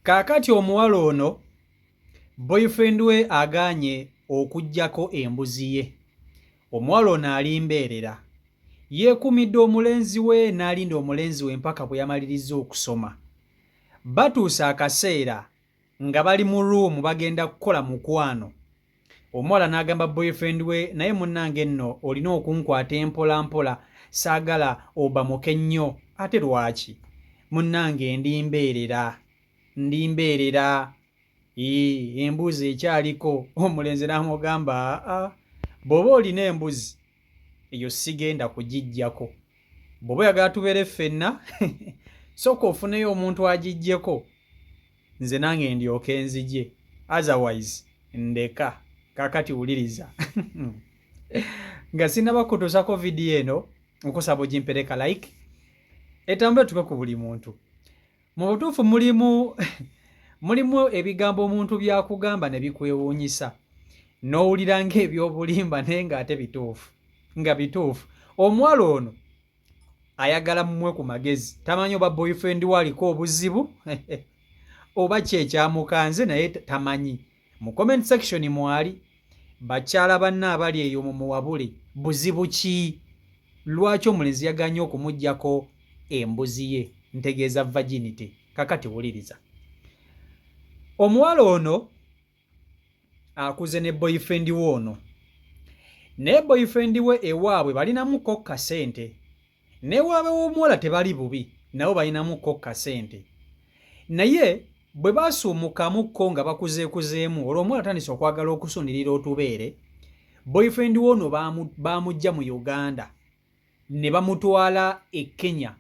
Kaakati omuwala ono boyfriend we agaanye okuggyako embuzi ye. Omuwala ono alimbeerera. Yeekumidde omulenzi we n'alinda omulenzi we mpaka bwe yamaliriza okusoma. Batuuse akaseera nga bali mu ruumu bagenda kukola mukwano. Omuwala n'agamba boyfriend we, naye munnange nno olina okunkwata empola mpola, saagala obamuke nnyo. Ate lwaki? Munnange ndi mbeerera. Embuzi ekyaliko. Omulenzi n'amugamba bw'oba olina embuzi eyo sigenda kugiggyako. Bw'oba oyagala tubeere ffenna sooka ofuneyo omuntu agiggyeko, nze nange ndyoke nzigye, otherwise ndeka. Kaakati wuliriza nga sinaba kutuusako vidiyo eno nkusaba ogimpereka like etambule tuke ku buli muntu. Mu butuufu mulimu ebigambo omuntu byakugamba ne bikwewuunyisa n'owulira ng'ebyobulimba naye ng'ate bituufu. Omuwala ono ayagala mumwe ku magezi, tamanyi oba boyfriend we aliko obuzibu oba kyekyamukanze naye tamanyi. Mu comment section mwali bakyala banna abali eyo mumuwabule buzibu ki? Lwaki omulenzi yaganye okumuggyako embuzi ye? Ntegeeza virginity. Kakati wuliriza. Omuwala ono akuze ne boyfriend we ono, naye boyfriend we ewaabwe balinamukko kasente, n'ewaabwe w'omuwala tebali bubi, nabo balinamukko kasente. Naye bwe baasuumukkamukko nga bakuzeekuzeemu, olwo omuwala tandise okwagala okusunirira otubeere, boyfriend we ono baamuggya mu Uganda ne bamutwala e Kenya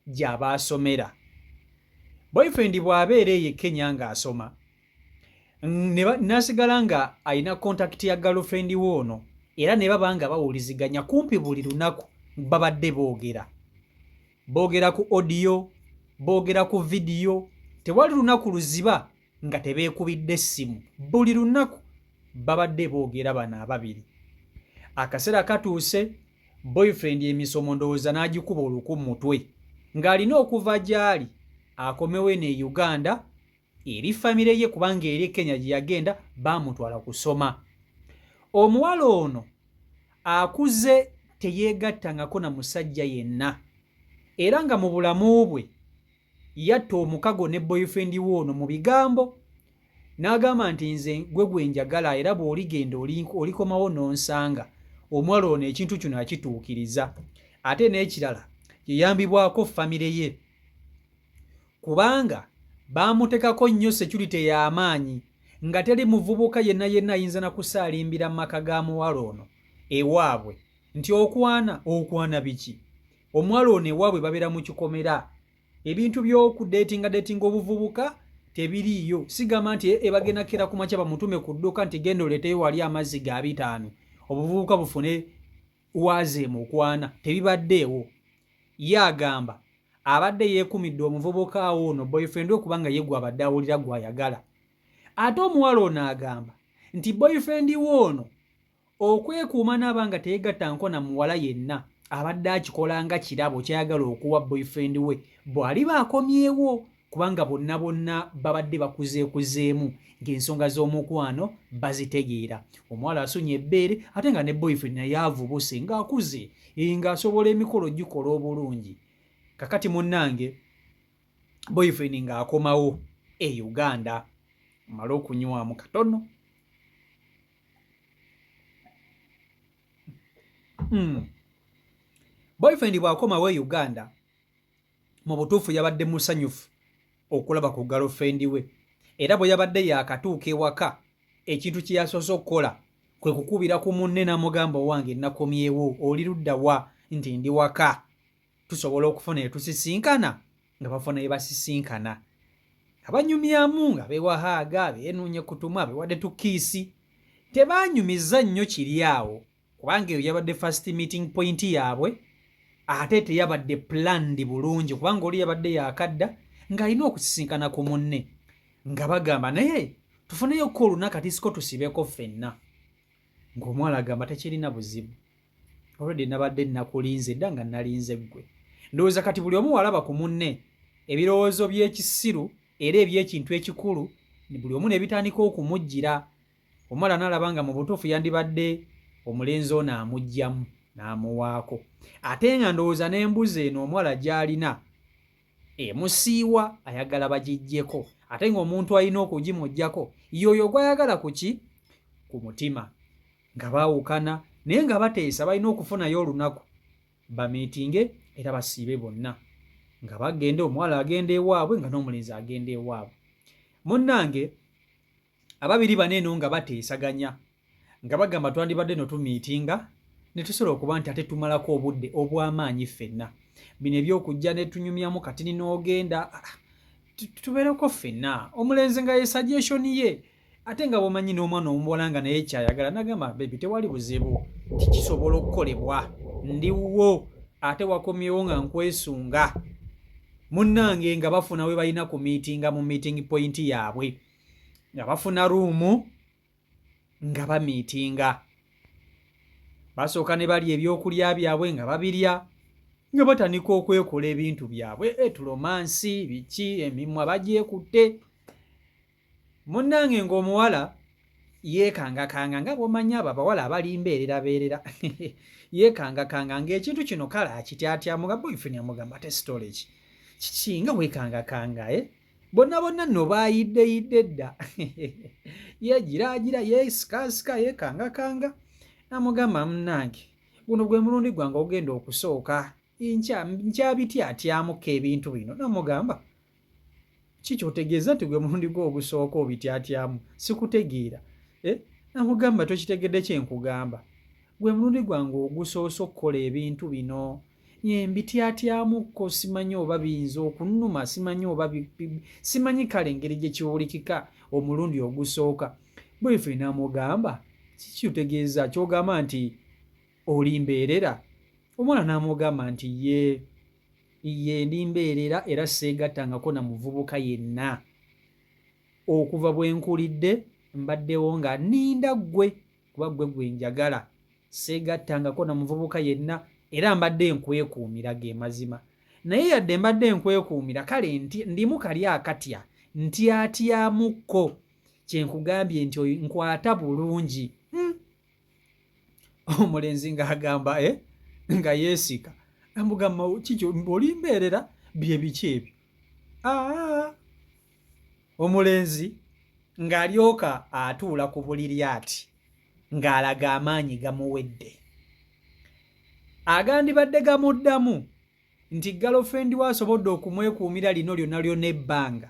gy'abaasomera. Boyfriend bw'abeera eyo e Kenya ng'asoma n'asigala nga alina contact ya girlfriend we ono, era ne baba nga bawuliziganya kumpi buli lunaku. Babadde boogera ku audio, boogera ku vidiyo. Tewali lunaku luziba nga tebeekubidde essimu. Buli lunaku babadde boogera bano ababiri. Akaseera katuuse, boyfriend emisomo ndowooza n'agikuba oluku mu mutwe ng'alina okuva gy'ali akomewo ne Uganda eri famire ye, kubanga eri Kenya gye yagenda baamutwala kusoma. Omuwala ono akuze teyeegattangako na musajja yenna, era nga mu bulamu bwe yatta omukago ne boyfriend we ono mu bigambo, n'agamba nti nze gwe njagala era bw'oligenda olikomawo n'onsanga. Omuwala ono ekintu kino akituukiriza. Ate n'ekirala yeyambibwako famire ye, kubanga baamutekako nnyo security y'amaanyi nga teri muvubuka yenna ayinza na kusaalimbira mu maka ga muwala ono ewaabwe nti okwana biki. Omuwala ono ewaabwe babeera mu kikomera, ebintu by'okudeetinga obuvubuka tebiriiyo. Sigamba nti ebagenda kera ku makya bamutume ku dduuka nti genda oleeteyo wali amazzi ga 5 obuvubuka bufune waazeemu okwana, tebibaddeewo. Ye agamba abadde yeekumidde omuvubuka ono boyfriend we kubanga ye gwe abadde awulira gw'ayagala. Ate omuwala ono agamba nti boyfriend we ono okwekuuma n'abanga teyegattanko na muwala yenna abadde akikola nga kirabo kyayagala okuwa boyfriend we bw'ali baakomyewo, kubanga bonna babadde bakuzeekuzeemu ng'ensonga z'omukwano bazitegeera. Omuwala asunye ebbeere ate nga ne boyfriend naye avubuse ng'akuze ng'asobola emikolo gikola obulungi. Kakati munnange boyfriend ng'akomawo e Uganda, amala okunywamu katono. Boyfriend bw'akomawo e Uganda, mu butuufu yabadde musanyufu okulaba ku girlfriend we, era bwe yabadde yaakatuuka ewaka ekintu kye yasoose okukola kwe kukubira ku munne n'amugamba owange nakomyewo, oli ludda wa? Nti ndi waka, tusobola okufuna etusisinkana. Nga bafuna ebasisinkana abanyumyamu nga bewahaaga beenuunye kutuma bewadde tukiisi. Tebaanyumiza nnyo kiri awo kubanga eyo yabadde first meeting point yaabwe, ate teyabadde planned bulungi kubanga oli yabadde yaakadda ng'alina okusisinkana ku munne nga bagamba naye tufuneyo ko olunaku ati siko tusibeko ffenna. Ng'omuwala agamba tekirina buzibu, already nabadde nakulinze dda nga nalinze ggwe. Ndowooza kati buli omu walaba ku munne ebirowoozo by'ekisiru era ebyekintu ekikulu buli omu ne bitandika okumujjira. Omuwala n'alaba nga mu butuufu yandibadde omulenzi ono amuggyamu n'amuwaako, ate nga ndowooza n'embuzi eno omuwala gy'alina emusiiwa ayagala bagiggyeko, ate ng'omuntu alina okugimuggyako yoyo gw'ayagala ku ki? Ku mutima. Nga baawukana naye nga bateesa balina okufunayo olunaku bamiitinge era basiibe bonna, nga bagenda omuwala agenda ewaabwe nga n'omulenzi agenda ewaabwe. Munnange ababiri bano eno nga bateesaganya nga bagamba twandibadde no tumiitinga ne tusobola okuba nti ate tumalako obudde obw'amaanyi ffenna. Bino ebyokujja ne tunyumyamu kati n'ogenda tubeereko ffenna. Omulenzi nga ye suggestion ye, ate nga bw'omanyi n'omwana omubola nga naye kyayagala nagamba bebi tewali buzibu nti kisobola okukolebwa, ndiwo ate wakomyewo nga nkwesunga. Munnange nga bafuna we balina ku miitinga mu meeting point yaabwe, nga bafuna ruumu nga bamiitinga, basooka ne balya ebyokulya byabwe nga babirya nga batandika okwekola ebintu byabwe, tulomansi biki emimwa bagyekutte. Munnange ng'omuwala yeekangakanga nga bw'omanyi abo abawala abalimbeererabeerera yeekangakanga ng'ekintu kino kale akityatyamu nga boyfriend amugamba ate storage kiki nga weekangakanga bonna bonna nno baayidde dda yeegiraagira yeesikaasika yeekangakanga. Namugamba munnange guno gwe mulundi gwange ogenda okusooka nkyabityatyamuko ebintu bino. Namugamba kikyotegeeza nti gwe mulundi gwe ogusooka obityatyamu? Sikutegeera. Namugamba tokitegedde kyenkugamba, gwe mulundi gwange ogusoose okukola ebintu bino mbityatyamuko, simanyi oba biyinza okunnuma, simanyi oba simanyi kale engeri gye kiwulikika omulundi ogusooka. Boyfriend namugamba kikyotegeeza kyogamba nti olimbeerera? Omwana n'amugamba nti ye ndimbeerera era seegattangako na muvubuka yenna. Okuva bwe nkulidde mbaddewo nga nninda ggwe kuba ggwe gwe njagala, seegattangako na muvubuka yenna era mbadde nkwekuumira ge mazima. Naye yadde mbadde nkwekuumira kale ndimu kali akatya ntyatyamuko, kyenkugambye nti nkwata bulungi. Omulenzi ng'agamba nga yeesika. Namugamba kikyo olimbeerera bye biki ebyo? Omulenzi ng'alyoka atuula ku buliri ati ng'alaga amaanyi gamuwedde. Agandibadde gamuddamu nti girlfriend we asobodde okumwekuumira lino lyonna lyonna ebbanga,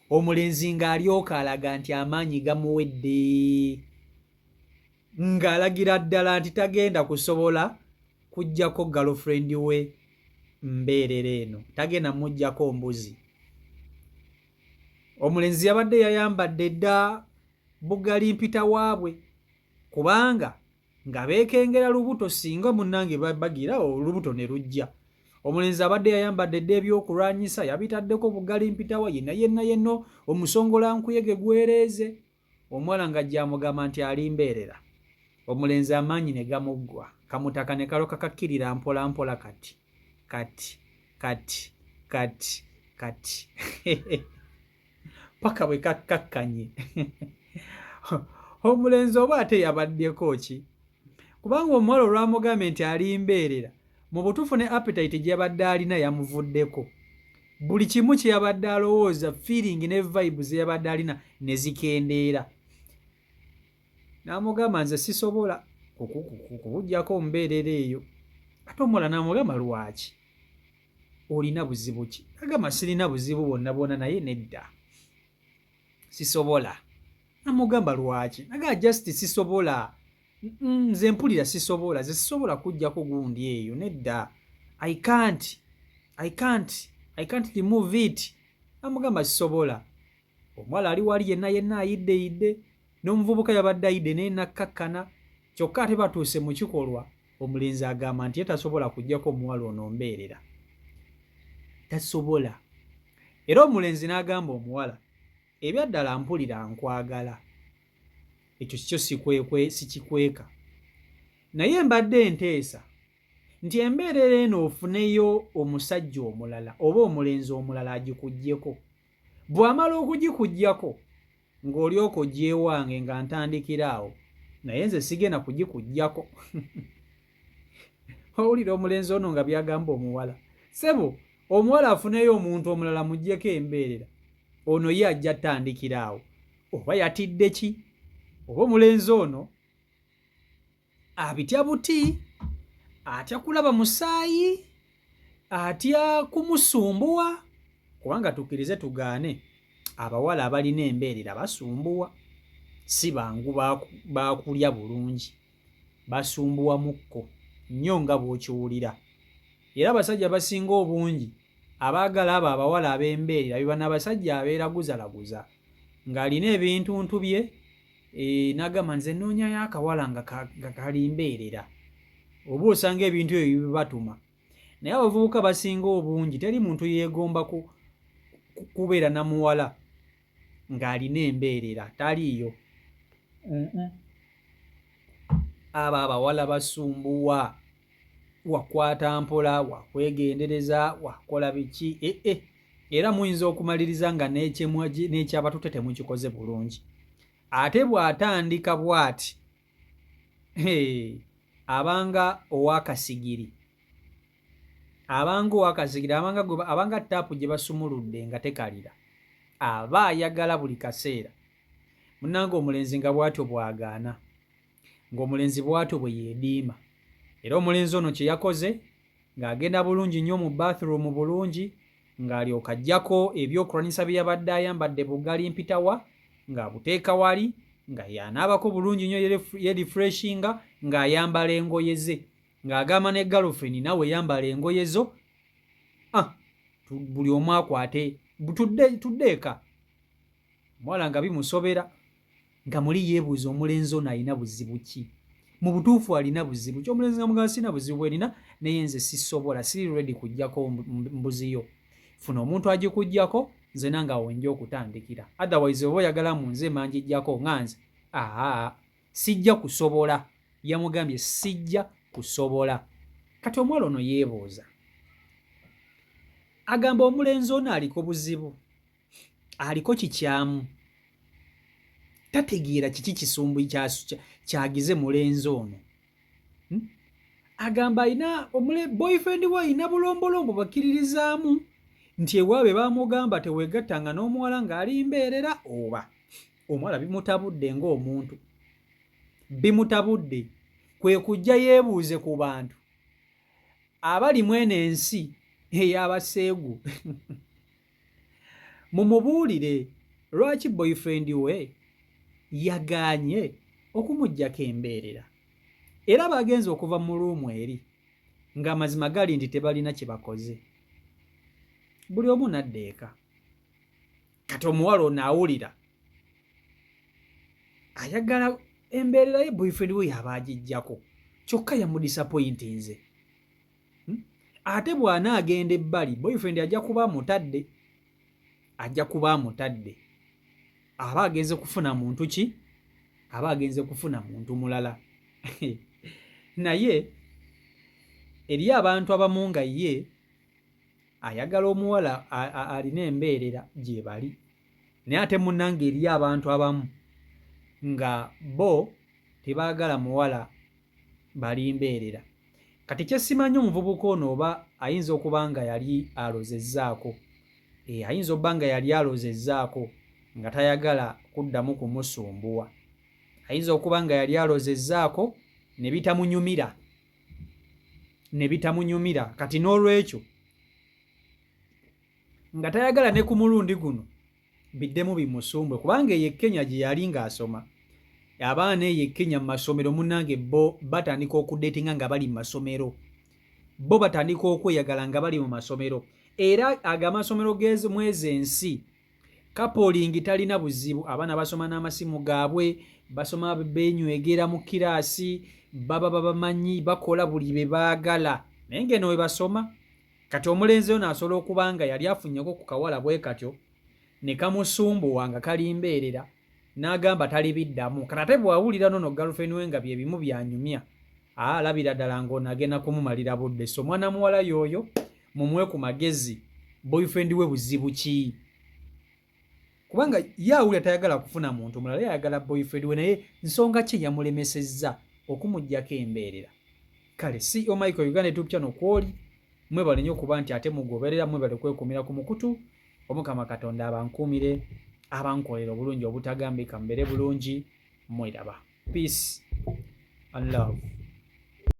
omulenzi ng'alyoka alaga nti amaanyi gamuwedde, ng'alagira ddala nti tagenda kusobola kuggyako girlfriend we mbeerera eno, tagenda muggyako mbuzi. Omulenzi yabadde yayambadde dda bugali mpita waabwe kubanga nga beekengera lubuto singa munnange bagira olubuto ne lujja. Omulenzi abadde yayambadde dda ebyokulwanyisa, yabitaddeko bugali mpitawa yenna omusongola nkuyege gwereeze. Omuwala nga gy'amugamba nti alimbeerera. Omulenzi amaanyi ne gamuggwa, kamutaka ne kaloka kakkirira mpola mpola kati paka bwe kakkakkanye. Omulenzi oba ate yabaddeko ki? Kubanga omuwala olwamugambye nti alimbeerera, mu butuufu ne appetite gye yabadde alina yamuvuddeko. Buli kimu kye yabadde alowooza, feeling ne vibes ze yabadde alina ne zikendeera. N'amugamba nze sisobola kubuggyako mbeerera eyo. Ate omuwala n'amugamba lwaki? Olina buzibu ki? Agamba sirina buzibu bwonna naye nedda sisobola. Namugamba lwaki? Naga just sisobola. Nze mpulira sisobola, ze sisobola kuggyako gundi eyo nedda. I can't remove it. Namugamba sisobola. Omuwala ali wali yenna ayidde n'omuvubuka yabadde ayidde naye nakkakkana, kyokka ate batuuse mu kikolwa. Omulenzi agamba nti tasobola kuggyako omuwala ono mbeerera, tasobola. Era omulenzi n'agamba omuwala, ebyaddala mpulira nkwagala, ekyo kyo sikikweka, naye mbadde nteesa nti embeerera eno ofuneyo omusajja omulala oba omulenzi omulala agikuggyeko. bw'amala okugikuggyako ng'olyoka ogyewange nga ntandikira awo naye nze sigenda kugikuggyako. Owulira omulenzi ono nga byagamba omuwala, sebo omuwala afuneyo omuntu omulala muggyeko embeerera, ono ye ajja ttandikira awo. Oba yatidde ki? Oba omulenzi ono abitya buti, atya kulaba musaayi, atya kumusumbuwa? Kubanga tukkirize tugaane, abawala abalina embeerera basumbuwa, si bangu bakulya bulungi, basumbuwa mukko nnyo nga bw'okiwulira. Era abasajja basinga obungi abaagala abo abawala ab'embeerera biba n'abasajja abeeraguzalaguza ng'alina ebintuntu bye n'agamba nze nnoonyayo akawala nga kali mbeerera. Oba osanga ebintu ebyo bibatuma. Naye abavubuka basinga obungi teri muntu yeegomba kubeera na muwala ng'alina embeerera, taliiyo. Abo abawala basumbuwa, wakwata mpola, wakwegendereza, wakola biki, era muyinza okumaliriza nga n'ekyabatutte temukikoze bulungi. Ate bw'atandika bw'ati abanga owakasigiri, abanga taapu gye basumuludde nga tekalira, aba ayagala buli kaseera. Munnange omulenzi nga bw'atyo bw'agaana, ng'omulenzi bw'atyo bwe yeediima. Era omulenzi ono kye yakoze ng'agenda bulungi nnyo mu bathroom bulungi, ng'alyoka ajjako ebyokulwanyisa bye yabadde ayambadde bugali mpitawa, ng'abuteeka wali, nga y'anaabako bulungi nnyo yerefreshinga, ng'ayambala engoye ze, ng'agamba ne girlfriend nawe yambala engoye zo. Buli omu akwate tuddeeka. Omuwala nga bimusobera, nga muli yeebuuza omulenzi ono alina buzibu ki? Mu butuufu alina buzibu ki? Omulenzi nga mugamba sina buzibu bwerina, naye nze sisobola, siri ready kuggyako mbuziyo. Funa omuntu agikuggyako, nze nange awo nja okutandikira. Otherwise oba oyagala mu nze manjiggyako nga nze, sijja kusobola. Yamugambye sijja kusobola. Kati omuwala ono yeebuuza, agamba omulenzi ono aliko buzibu, aliko kikyamu, tategeera kiki kisumbu kyagize mulenzi ono. Agamba alina boyfriend we alina bulombolombo bakkiririzaamu nti ewaabwe baamugamba teweegattanga n'omuwala ng'ali mbeerera. Oba omuwala bimutabudde ng'omuntu, bimutabudde kwe kujja yeebuuze ku bantu abali mweno ensi ey'abaseegu mumubuulire lwaki boyfriend we yagaanye okumuggyako embeerera, era bagenze okuva mu luumu eri ng'amazima gali nti tebalina kye bakoze. Buli omu n'addeeka. Kati omuwala ono awulira ayagala embeerera ye boyfriend we yaba agiggyako, kyokka yamudisappointinze. Ate bw'anaagenda ebbali boyfriend ajja kuba amutadde, aba agenze kufuna muntu ki? Aba agenze kufuna muntu mulala. Naye eri abantu abamu nga ye ayagala omuwala alina embeerera gye bali, naye ate munnange eri abantu abamu nga bo tebaagala muwala bali mbeerera. Kati kyesimanyi omuvubuka ono oba ayinza okuba nga yali alozezzaako, ayinza okuba nga yali alozezzaako nga tayagala kuddamu kumusumbuwa, ayinza okuba nga yali alozezzaako ne bitamunyumira, kati n'olwekyo nga tayagala ne ku mulundi guno biddemu bimusumbwe, kubanga eyo Kenya gye yali ng'asoma, abaana eyo Kenya mu masomero munnange bo batandika okudeetinga nga bali mu masomero, bo batandika okweyagala nga bali mu masomero. Era amasomero mwezi ensi kapolingi talina buzibu, abaana basoma n'amasimu gaabwe, basoma beenywegera mu kiraasi, baba bamanyi bakola buli bye baagala, naye ngeno we basoma. Kati omulenzi ono asobola okuba nga yali afunnyeko ku kawala bwe katyo ne kamusumbuwa nga kali mbeerera, n'agamba talibiddamu. Kati ate bw'awulira nono girlfriend we nga bye bimu byanyumya, alabira ddala ng'ono agenda kumumalira budde. So mwana muwala y'oyo mumuwe ku magezi, boyfriend we buzibu ki? kubanga ye awulira tayagala kufuna muntu mulala, yayagala boyfriend we, naye nsonga ki yamulemesezza okumuggyako embeerera. Kale CEO Michael Uganda YouTube channel kwoli mwebale nnyo okuba nti ate mugoberera, mwebale kwekuumira ku mukutu. Omukama Katonda abankuumire, abankolera obulungi obutagambika, mbere bulungi, mweraba. Peace and love.